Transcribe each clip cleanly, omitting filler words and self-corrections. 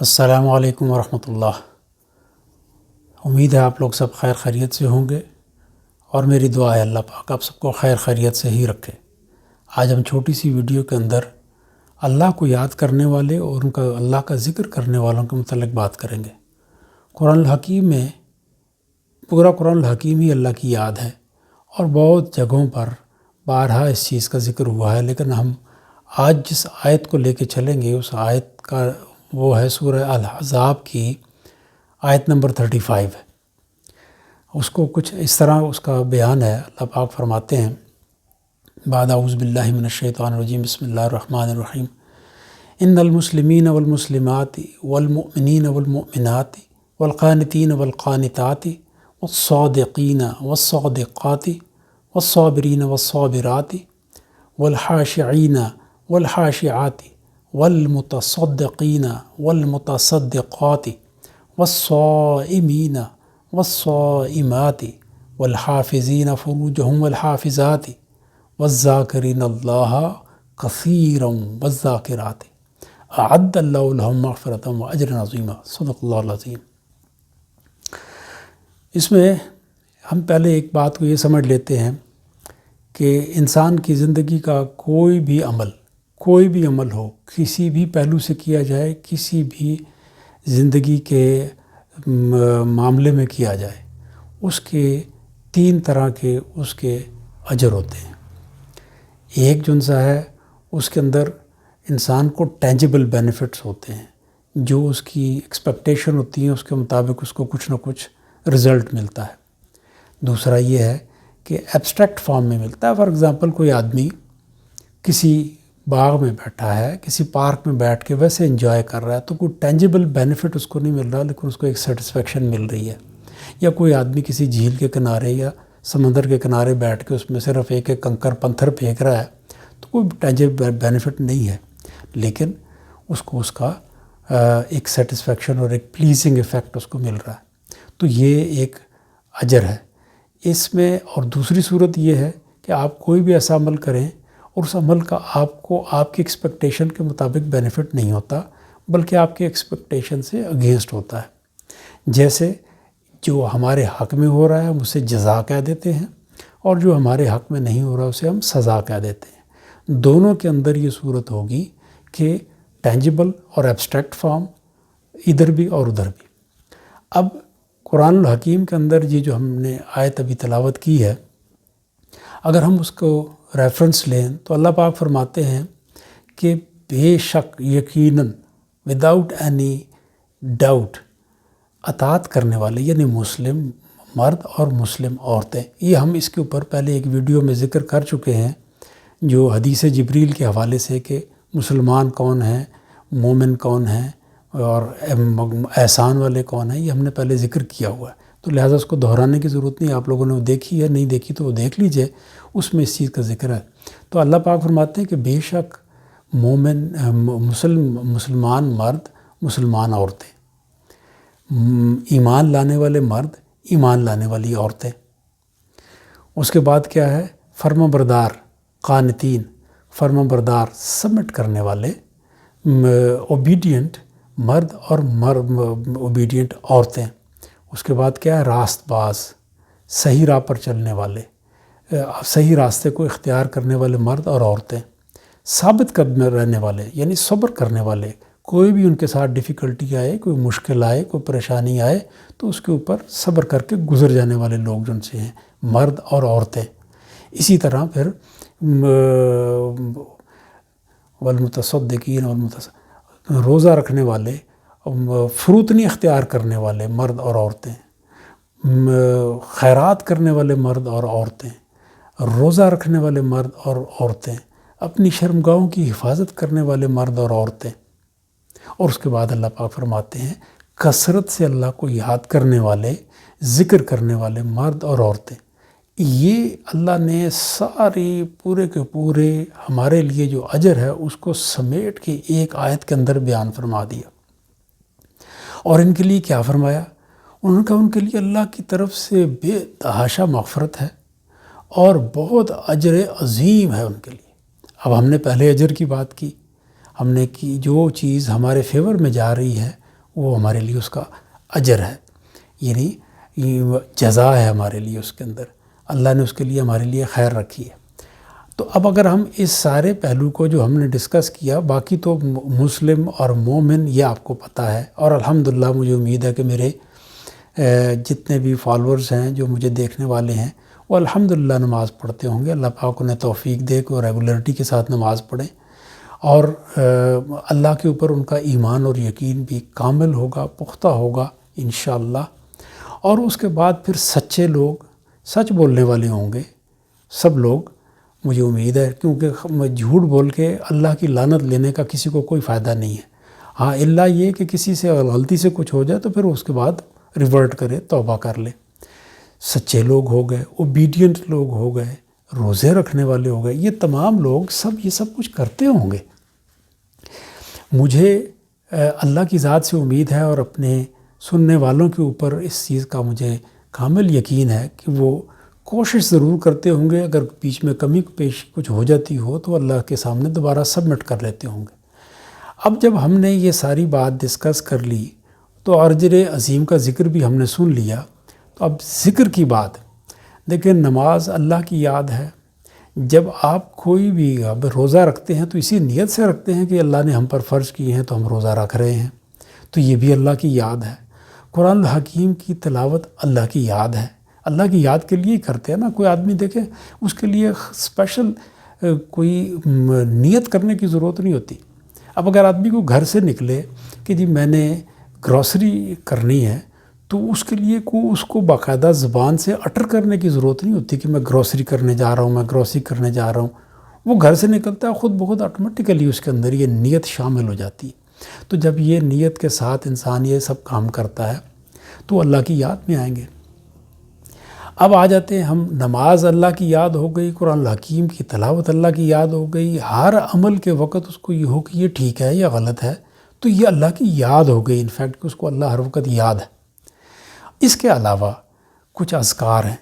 السلام علیکم ورحمۃ اللہ۔ امید ہے آپ لوگ سب خیر خیریت سے ہوں گے، اور میری دعا ہے اللہ پاک آپ سب کو خیر خیریت سے ہی رکھے۔ آج ہم چھوٹی سی ویڈیو کے اندر اللہ کو یاد کرنے والے اور ان کا اللہ کا ذکر کرنے والوں کے متعلق بات کریں گے۔ قرآن الحکیم میں پورا قرآن الحکیم ہی اللہ کی یاد ہے، اور بہت جگہوں پر بارہا اس چیز کا ذکر ہوا ہے، لیکن ہم آج جس آیت کو لے کے چلیں گے اس آیت کا وہ ہے سورہ الاحزاب کی آیت نمبر 35 ہے۔ اس کو کچھ اس طرح اس کا بیان ہے۔ اللہ پاک فرماتے ہیں بعد اعوذ باللہ من الشیطان الرجیم بسم اللہ الرحمن الرحیم ان المسلمین والمسلمات والمؤمنین والمؤمنات والقانتین والقانتات والصادقین والصادقات والصابرین والصابرات والحاشعین والحاشعات والمتصدقین والمتصدقات والصائمین والصائمات والحافظین فروجہم والحافظات والذاکرین اللہ کثیرا والذاکرات اعد اللہ لہم مغفرۃ واجرا عظیما۔ صدق اللہ العظیم۔ اس میں ہم پہلے ایک بات کو یہ سمجھ لیتے ہیں کہ انسان کی زندگی کا کوئی بھی عمل ہو، کسی بھی پہلو سے کیا جائے، کسی بھی زندگی کے معاملے میں کیا جائے، اس کے 3 طرح کے اس کے اجر ہوتے ہیں۔ ایک جو سا ہے اس کے اندر انسان کو ٹینجیبل بینیفٹس ہوتے ہیں، جو اس کی ایکسپیکٹیشن ہوتی ہیں اس کے مطابق اس کو کچھ نہ کچھ رزلٹ ملتا ہے۔ دوسرا یہ ہے کہ ایبسٹریکٹ فارم میں ملتا ہے۔ فار ایگزامپل کوئی آدمی کسی باغ میں بیٹھا ہے، کسی پارک میں بیٹھ کے ویسے انجوائے کر رہا ہے، تو کوئی ٹینجیبل بینیفٹ اس کو نہیں مل رہا، لیکن اس کو ایک سیٹسفیکشن مل رہی ہے۔ یا کوئی آدمی کسی جھیل کے کنارے یا سمندر کے کنارے بیٹھ کے اس میں صرف ایک کنکر پتھر پھینک رہا ہے، تو کوئی ٹینجیبل بینیفٹ نہیں ہے، لیکن اس کو اس کا ایک سیٹسفیکشن اور ایک پلیزنگ ایفیکٹ اس کو مل رہا ہے۔ تو یہ ایک اجر ہے اس میں۔ اور دوسری صورت یہ ہے کہ آپ کوئی بھی ایسا عمل کریں اور اس عمل کا آپ کو آپ کی ایکسپیکٹیشن کے مطابق بینیفٹ نہیں ہوتا، بلکہ آپ کی ایکسپیکٹیشن سے اگینسٹ ہوتا ہے۔ جیسے جو ہمارے حق میں ہو رہا ہے ہم اسے جزا کہہ دیتے ہیں، اور جو ہمارے حق میں نہیں ہو رہا اسے ہم سزا کہہ دیتے ہیں۔ دونوں کے اندر یہ صورت ہوگی کہ ٹینجیبل اور ایبسٹریکٹ فارم ادھر بھی اور ادھر بھی۔ اب قرآن الحکیم کے اندر یہ جو ہم نے آیت ابھی تلاوت کی ہے، اگر ہم اس کو ریفرنس لیں تو اللہ پاک فرماتے ہیں کہ بے شک یقیناً وداؤٹ اینی ڈاؤٹ اطاعت کرنے والے یعنی مسلم مرد اور مسلم عورتیں، یہ ہم اس کے اوپر پہلے ایک ویڈیو میں ذکر کر چکے ہیں، جو حدیث جبریل کے حوالے سے کہ مسلمان کون ہیں، مومن کون ہیں اور احسان والے کون ہیں، یہ ہم نے پہلے ذکر کیا ہوا ہے، تو لہٰذا اس کو دہرانے کی ضرورت نہیں۔ آپ لوگوں نے وہ دیکھی ہے، نہیں دیکھی تو وہ دیکھ لیجئے، اس میں اس چیز کا ذکر ہے۔ تو اللہ پاک فرماتے ہیں کہ بے شک مومن مسلمان مرد، مسلمان عورتیں، ایمان لانے والے مرد، ایمان لانے والی عورتیں۔ اس کے بعد کیا ہے؟ فرما بردار قانتین، فرما بردار سبمٹ کرنے والے، اوبیڈینٹ مرد اور اوبیڈینٹ عورتیں۔ اس کے بعد کیا ہے؟ راست باز، صحیح راہ پر چلنے والے، صحیح راستے کو اختیار کرنے والے مرد اور عورتیں، ثابت قدم رہنے والے یعنی صبر کرنے والے، کوئی بھی ان کے ساتھ ڈیفیکلٹی آئے، کوئی مشکل آئے، کوئی پریشانی آئے تو اس کے اوپر صبر کر کے گزر جانے والے لوگ جن سے ہیں مرد اور عورتیں۔ اسی طرح پھر والمتصدقین روزہ رکھنے والے، فروتنی اختیار کرنے والے مرد اور عورتیں، خیرات کرنے والے مرد اور عورتیں، روزہ رکھنے والے مرد اور عورتیں، اپنی شرمگاہوں کی حفاظت کرنے والے مرد اور عورتیں۔ اور اس کے بعد اللہ پاک فرماتے ہیں کثرت سے اللہ کو یاد کرنے والے، ذکر کرنے والے مرد اور عورتیں۔ یہ اللہ نے ساری پورے کے پورے ہمارے لیے جو اجر ہے اس کو سمیٹ کے ایک آیت کے اندر بیان فرما دیا۔ اور ان کے لیے کیا فرمایا؟ انہوں نے کہا ان کے لیے اللہ کی طرف سے بے تحاشا مغفرت ہے اور بہت اجر عظیم ہے ان کے لیے۔ اب ہم نے پہلے اجر کی بات کی، ہم نے کی جو چیز ہمارے فیور میں جا رہی ہے وہ ہمارے لیے اس کا اجر ہے، یعنی جزا ہے ہمارے لیے اس کے اندر، اللہ نے اس کے لیے ہمارے لیے خیر رکھی ہے۔ تو اب اگر ہم اس سارے پہلو کو جو ہم نے ڈسکس کیا، باقی تو مسلم اور مومن یہ آپ کو پتہ ہے، اور الحمدللہ مجھے امید ہے کہ میرے جتنے بھی فالورز ہیں جو مجھے دیکھنے والے ہیں وہ الحمدللہ نماز پڑھتے ہوں گے۔ اللہ پاک انہیں توفیق دے کہ وہ ریگولرٹی کے ساتھ نماز پڑھیں، اور اللہ کے اوپر ان کا ایمان اور یقین بھی کامل ہوگا، پختہ ہوگا انشاءاللہ۔ اور اس کے بعد پھر سچے لوگ، سچ بولنے والے ہوں گے سب لوگ، مجھے امید ہے، کیونکہ جھوٹ بول کے اللہ کی لعنت لینے کا کسی کو کوئی فائدہ نہیں ہے۔ ہاں الا یہ کہ کسی سے غلطی سے کچھ ہو جائے تو پھر اس کے بعد ریورٹ کرے، توبہ کر لے۔ سچے لوگ ہو گئے، اوبیڈینٹ لوگ ہو گئے، روزے رکھنے والے ہو گئے، یہ تمام لوگ یہ سب کچھ کرتے ہوں گے۔ مجھے اللہ کی ذات سے امید ہے اور اپنے سننے والوں کے اوپر اس چیز کا مجھے کامل یقین ہے کہ وہ کوشش ضرور کرتے ہوں گے، اگر بیچ میں کمی پیش کچھ ہو جاتی ہو تو اللہ کے سامنے دوبارہ سبمٹ کر لیتے ہوں گے۔ اب جب ہم نے یہ ساری بات ڈسکس کر لی تو اجر عظیم کا ذکر بھی ہم نے سن لیا، تو اب ذکر کی بات، دیکھیں نماز اللہ کی یاد ہے۔ جب آپ کوئی بھی اب روزہ رکھتے ہیں تو اسی نیت سے رکھتے ہیں کہ اللہ نے ہم پر فرض کیے ہیں تو ہم روزہ رکھ رہے ہیں، تو یہ بھی اللہ کی یاد ہے۔ قرآن الحکیم کی تلاوت اللہ کی یاد ہے، اللہ کی یاد کے لیے ہی کرتے ہیں نا۔ کوئی آدمی دیکھے اس کے لیے اسپیشل کوئی نیت کرنے کی ضرورت نہیں ہوتی۔ اب اگر آدمی کو گھر سے نکلے کہ جی میں نے گروسری کرنی ہے، تو اس کے لیے اس کو باقاعدہ زبان سے اٹر کرنے کی ضرورت نہیں ہوتی کہ میں گروسری کرنے جا رہا ہوں، میں گروسری کرنے جا رہا ہوں۔ وہ گھر سے نکلتا ہے، خود بخود آٹومیٹیکلی اس کے اندر یہ نیت شامل ہو جاتی ہے۔ تو جب یہ نیت کے ساتھ انسان یہ سب کام کرتا ہے تو اللہ کی یاد میں آئیں گے۔ اب آ جاتے ہیں ہم، نماز اللہ کی یاد ہو گئی، قرآن الحکیم کی تلاوت اللہ کی یاد ہو گئی، ہر عمل کے وقت اس کو یہ ہو کہ یہ ٹھیک ہے یا غلط ہے، تو یہ اللہ کی یاد ہو گئی، انفیکٹ کہ اس کو اللہ ہر وقت یاد ہے۔ اس کے علاوہ کچھ اذکار ہیں،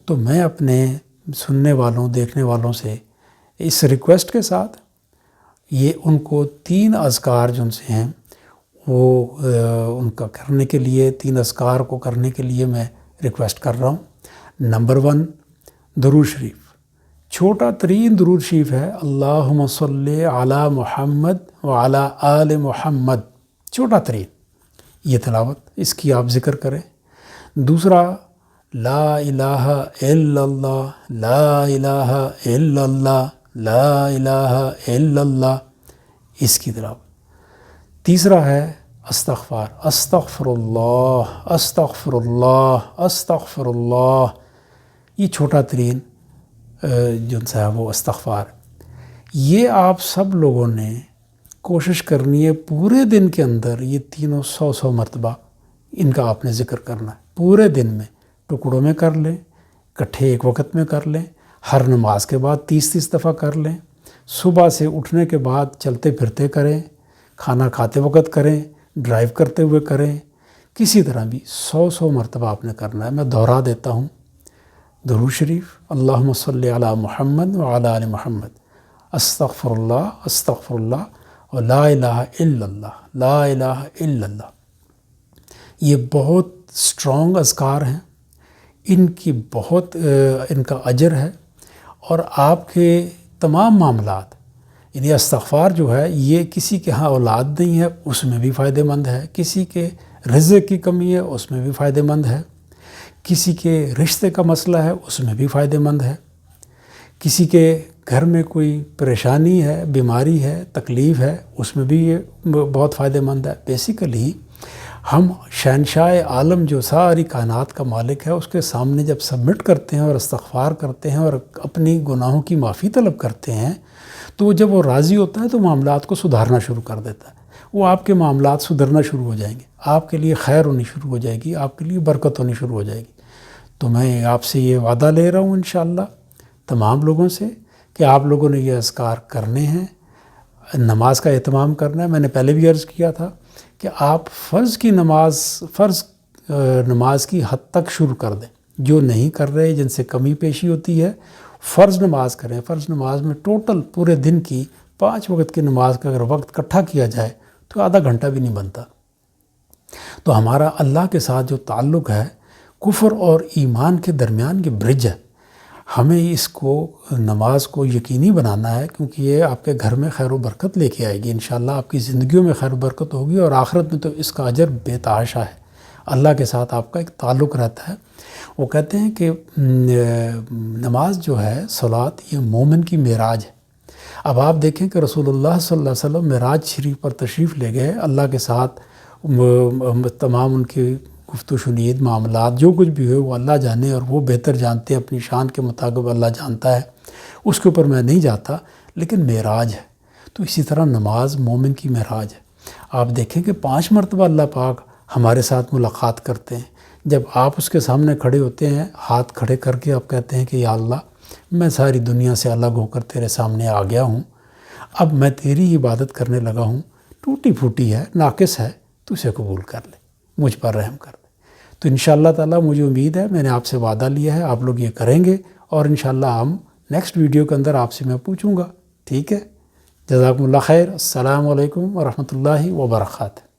تو میں اپنے سننے والوں، دیکھنے والوں سے اس ریکویسٹ کے ساتھ یہ ان کو 3 اذکار جو ان سے ہیں وہ ان کا کرنے کے لیے، 3 اذکار کو کرنے کے لیے میں ریکویسٹ کر رہا ہوں۔ نمبر 1 درود شریف، چھوٹا ترین درود شریف ہے، اللہم صلی علی محمد وعلی آل محمد، چھوٹا ترین، یہ تلاوت اس کی آپ ذکر کریں۔ دوسرا لا الہ الا اللہ، لا الہ الا اللہ، لا الہ الا اللہ، اس کی تلاوت۔ تیسرا ہے استغفار، استغفر اللہ، استغفر اللہ، استغفر اللہ، یہ چھوٹا ترین جو ہے وہ استغفار۔ یہ آپ سب لوگوں نے کوشش کرنی ہے پورے دن کے اندر یہ تینوں 100 مرتبہ ان کا آپ نے ذکر کرنا ہے، پورے دن میں ٹکڑوں میں کر لیں، اکٹھے ایک وقت میں کر لیں، ہر نماز کے بعد 30 دفعہ کر لیں، صبح سے اٹھنے کے بعد چلتے پھرتے کریں، کھانا کھاتے وقت کریں، ڈرائیو کرتے ہوئے کریں، کسی طرح بھی 100 مرتبہ آپ نے کرنا ہے۔ میں دہرا دیتا ہوں، درود شریف، اللہم صلی علی محمد وعلی آل محمد، استغفر اللہ، استغفر اللہ، اور لا الہ الا اللہ، لا الہ الا اللہ۔ یہ بہت سٹرونگ اذکار ہیں، ان کی بہت ان کا اجر ہے، اور آپ کے تمام معاملات، یعنی استغفار جو ہے یہ کسی کے ہاں اولاد نہیں ہے اس میں بھی فائدہ مند ہے، کسی کے رزق کی کمی ہے اس میں بھی فائدہ مند ہے، کسی کے رشتے کا مسئلہ ہے اس میں بھی فائدہ مند ہے، کسی کے گھر میں کوئی پریشانی ہے، بیماری ہے، تکلیف ہے، اس میں بھی یہ بہت فائدہ مند ہے۔ بیسیکلی ہم شہنشاہ عالم جو ساری کائنات کا مالک ہے اس کے سامنے جب سبمٹ کرتے ہیں اور استغفار کرتے ہیں اور اپنی گناہوں کی معافی طلب کرتے ہیں، تو جب وہ راضی ہوتا ہے تو معاملات کو سدھارنا شروع کر دیتا ہے، وہ آپ کے معاملات سدھرنا شروع ہو جائیں گے، آپ کے لیے خیر ہونی شروع ہو جائے گی، آپ کے لیے برکت ہونی شروع ہو جائے گی۔ تو میں آپ سے یہ وعدہ لے رہا ہوں انشاءاللہ تمام لوگوں سے کہ آپ لوگوں نے یہ اذکار کرنے ہیں، نماز کا اہتمام کرنا ہے۔ میں نے پہلے بھی عرض کیا تھا کہ آپ فرض نماز کی حد تک شروع کر دیں، جو نہیں کر رہے، جن سے کمی پیشی ہوتی ہے، فرض نماز کریں۔ فرض نماز میں ٹوٹل پورے دن کی 5 وقت کی نماز کا اگر وقت اکٹھا کیا جائے تو آدھا گھنٹہ بھی نہیں بنتا، تو ہمارا اللہ کے ساتھ جو تعلق ہے کفر اور ایمان کے درمیان یہ برج ہے. ہمیں اس کو نماز کو یقینی بنانا ہے، کیونکہ یہ آپ کے گھر میں خیر و برکت لے کے آئے گی. انشاءاللہ آپ کی زندگیوں میں خیر و برکت ہوگی، اور آخرت میں تو اس کا اجر بے تحاشا ہے. اللہ کے ساتھ آپ کا ایک تعلق رہتا ہے. وہ کہتے ہیں کہ نماز جو ہے صلاۃ، یہ مومن کی معراج ہے. اب آپ دیکھیں کہ رسول اللہ صلی اللہ علیہ وسلم معراج شریف پر تشریف لے گئے، اللہ کے ساتھ تمام ان کے گفت و شنید معاملات جو کچھ بھی ہوئے وہ اللہ جانے، اور وہ بہتر جانتے ہیں، اپنی شان کے مطابق اللہ جانتا ہے، اس کے اوپر میں نہیں جاتا. لیکن معراج ہے. تو اسی طرح نماز مومن کی معراج ہے. آپ دیکھیں کہ 5 مرتبہ اللہ پاک ہمارے ساتھ ملاقات کرتے ہیں. جب آپ اس کے سامنے کھڑے ہوتے ہیں، ہاتھ کھڑے کر کے آپ کہتے ہیں کہ یا اللہ، میں ساری دنیا سے الگ ہو کر تیرے سامنے آ گیا ہوں، اب میں تیری عبادت کرنے لگا ہوں، ٹوٹی پھوٹی ہے، ناقص ہے، تو اسے قبول کر لے، مجھ پر رحم کر دے. تو انشاءاللہ تعالیٰ مجھے امید ہے، میں نے آپ سے وعدہ لیا ہے، آپ لوگ یہ کریں گے، اور انشاءاللہ ہم نیکسٹ ویڈیو کے اندر آپ سے میں پوچھوں گا. ٹھیک ہے؟ جزاکم اللہ خیر. السلام علیکم ورحمۃ اللہ وبرکاتہ.